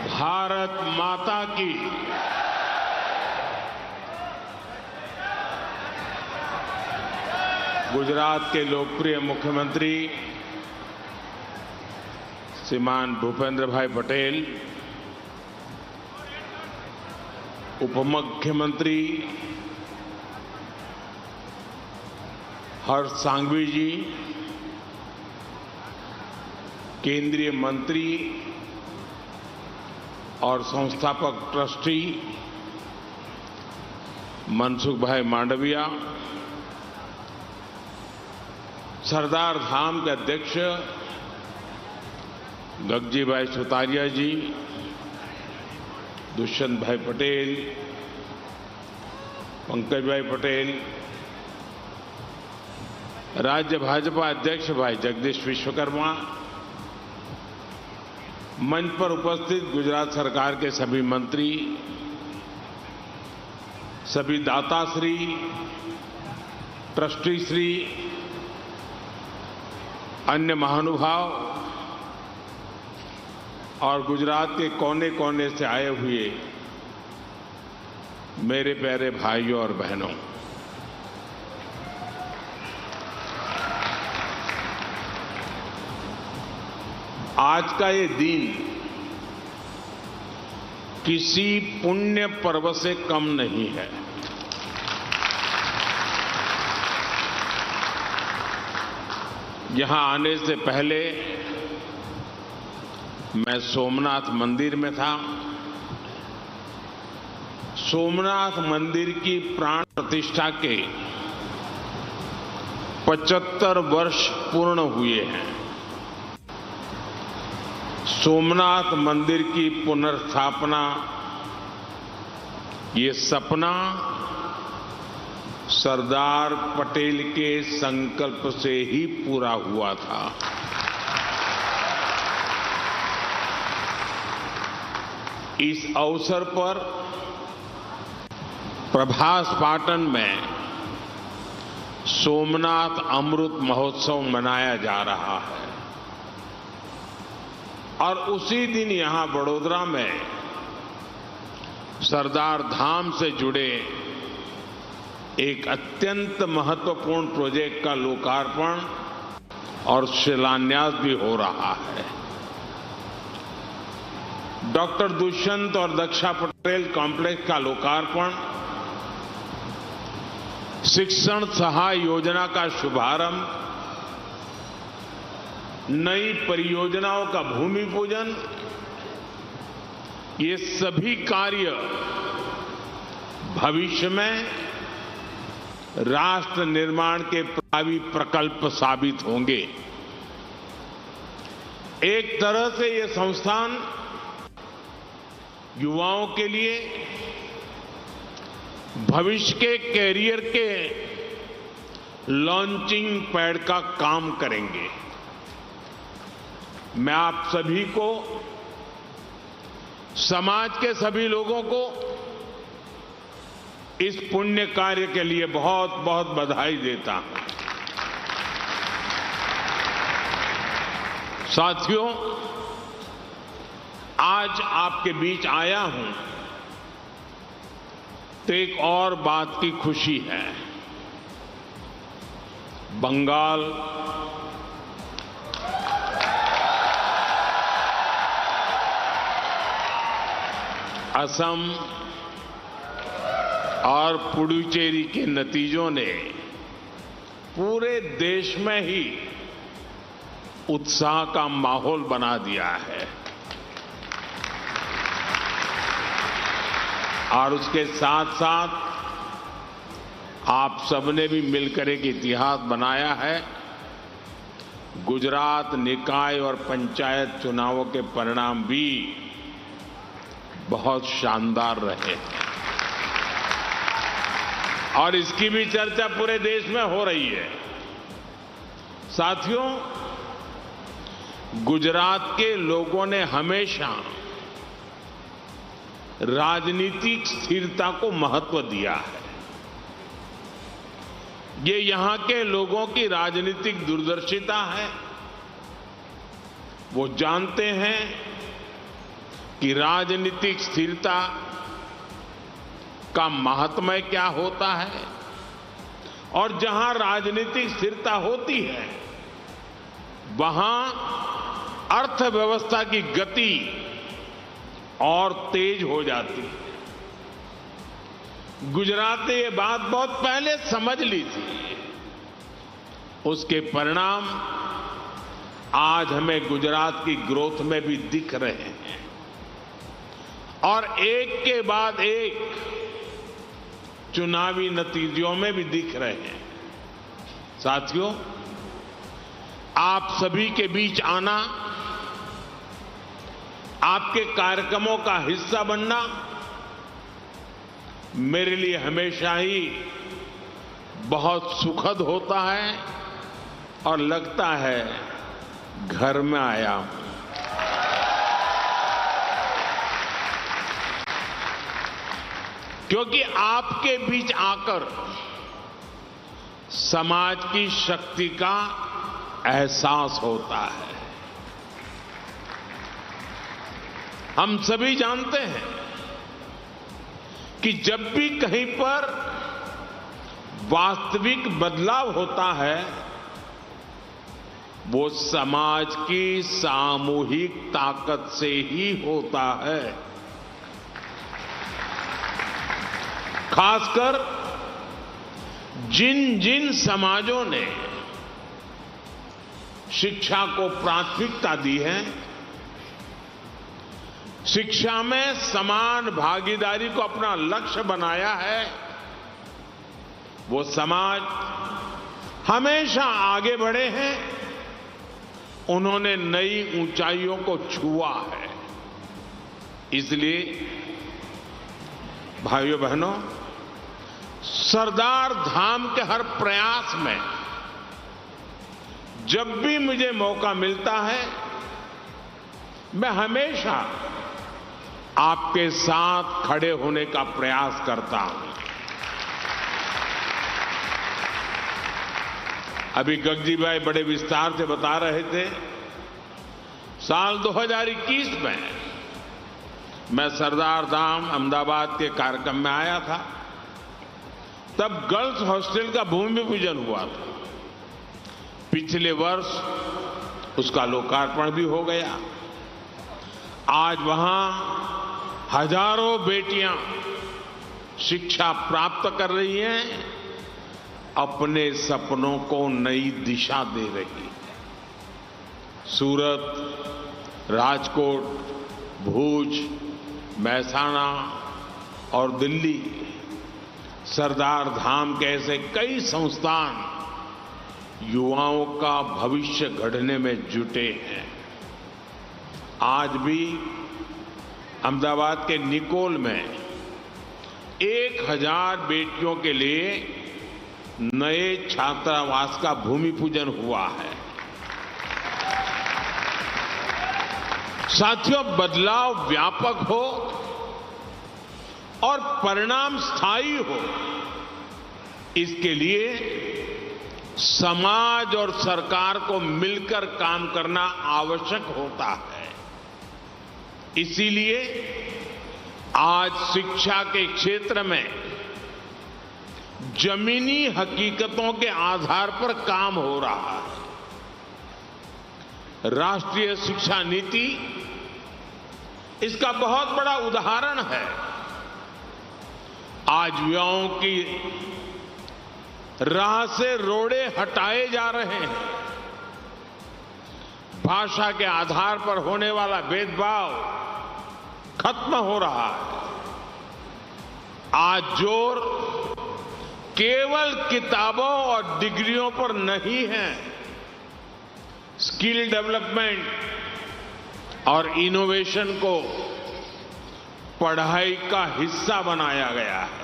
भारत माता की। गुजरात के लोकप्रिय मुख्यमंत्री श्रीमान भूपेंद्र भाई पटेल, उपमुख्यमंत्री हर्ष सांघवी जी, केंद्रीय मंत्री और संस्थापक ट्रस्टी मनसुख भाई मांडविया, सरदार धाम के अध्यक्ष गगजी भाई सुतारिया जी, दुष्यंत भाई पटेल, पंकज भाई पटेल, राज्य भाजपा अध्यक्ष भाई जगदीश विश्वकर्मा, मंच पर उपस्थित गुजरात सरकार के सभी मंत्री, सभी दाताश्री, ट्रस्टी श्री, अन्य महानुभाव और गुजरात के कोने कोने से आए हुए मेरे प्यारे भाइयों और बहनों, आज का ये दिन किसी पुण्य पर्व से कम नहीं है। यहां आने से पहले मैं सोमनाथ मंदिर में था। सोमनाथ मंदिर की प्राण प्रतिष्ठा के 75 वर्ष पूर्ण हुए हैं। सोमनाथ मंदिर की पुनर्स्थापना, ये सपना सरदार पटेल के संकल्प से ही पूरा हुआ था। इस अवसर पर प्रभास पाटन में सोमनाथ अमृत महोत्सव मनाया जा रहा है और उसी दिन यहां बड़ोदरा में सरदार धाम से जुड़े एक अत्यंत महत्वपूर्ण प्रोजेक्ट का लोकार्पण और शिलान्यास भी हो रहा है। डॉक्टर दुष्यंत और दक्षा पटेल कॉम्प्लेक्स का लोकार्पण, शिक्षण सहाय योजना का शुभारंभ, नई परियोजनाओं का भूमि पूजन, ये सभी कार्य भविष्य में राष्ट्र निर्माण के प्रभावी प्रकल्प साबित होंगे। एक तरह से ये संस्थान युवाओं के लिए भविष्य के कैरियर के लॉन्चिंग पैड का काम करेंगे। मैं आप सभी को, समाज के सभी लोगों को इस पुण्य कार्य के लिए बहुत बहुत बधाई देता हूं। साथियों, आज आपके बीच आया हूं तो एक और बात की खुशी है। बंगाल, असम और पुडुचेरी के नतीजों ने पूरे देश में ही उत्साह का माहौल बना दिया है और उसके साथ साथ आप सबने भी मिलकर एक इतिहास बनाया है। गुजरात निकाय और पंचायत चुनावों के परिणाम भी बहुत शानदार रहे और इसकी भी चर्चा पूरे देश में हो रही है। साथियों, गुजरात के लोगों ने हमेशा राजनीतिक स्थिरता को महत्व दिया है। ये यहां के लोगों की राजनीतिक दूरदर्शिता है। वो जानते हैं कि राजनीतिक स्थिरता का महात्म्य क्या होता है और जहां राजनीतिक स्थिरता होती है वहां अर्थव्यवस्था की गति और तेज हो जाती है। गुजरात ने ये बात बहुत पहले समझ ली थी। उसके परिणाम आज हमें गुजरात की ग्रोथ में भी दिख रहे हैं और एक के बाद एक चुनावी नतीजों में भी दिख रहे हैं। साथियों, आप सभी के बीच आना, आपके कार्यक्रमों का हिस्सा बनना मेरे लिए हमेशा ही बहुत सुखद होता है और लगता है घर में आया हूं। क्योंकि आपके बीच आकर समाज की शक्ति का एहसास होता है। हम सभी जानते हैं कि जब भी कहीं पर वास्तविक बदलाव होता है वो समाज की सामूहिक ताकत से ही होता है। खासकर जिन जिन समाजों ने शिक्षा को प्राथमिकता दी है, शिक्षा में समान भागीदारी को अपना लक्ष्य बनाया है, वो समाज हमेशा आगे बढ़े हैं। उन्होंने नई ऊंचाइयों को छुआ है। इसलिए भाइयों बहनों, सरदार धाम के हर प्रयास में जब भी मुझे मौका मिलता है मैं हमेशा आपके साथ खड़े होने का प्रयास करता हूं। अभी गगजी भाई बड़े विस्तार से बता रहे थे, साल 2021 में मैं सरदार धाम अहमदाबाद के कार्यक्रम में आया था। तब गर्ल्स हॉस्टल का भूमि पूजन हुआ था। पिछले वर्ष उसका लोकार्पण भी हो गया। आज वहां हजारों बेटियां शिक्षा प्राप्त कर रही हैं, अपने सपनों को नई दिशा दे रही है। सूरत, राजकोट, भूज, महसाणा और दिल्ली, सरदार धाम के ऐसे कई संस्थान युवाओं का भविष्य गढ़ने में जुटे हैं। आज भी अहमदाबाद के निकोल में 1000 बेटियों के लिए नए छात्रावास का भूमि पूजन हुआ है। साथियों, बदलाव व्यापक हो और परिणाम स्थायी हो, इसके लिए समाज और सरकार को मिलकर काम करना आवश्यक होता है। इसीलिए आज शिक्षा के क्षेत्र में जमीनी हकीकतों के आधार पर काम हो रहा है। राष्ट्रीय शिक्षा नीति इसका बहुत बड़ा उदाहरण है। आज युवाओं की राह से रोड़े हटाए जा रहे हैं। भाषा के आधार पर होने वाला भेदभाव खत्म हो रहा है। आज जोर केवल किताबों और डिग्रियों पर नहीं है, स्किल डेवलपमेंट और इनोवेशन को पढ़ाई का हिस्सा बनाया गया है।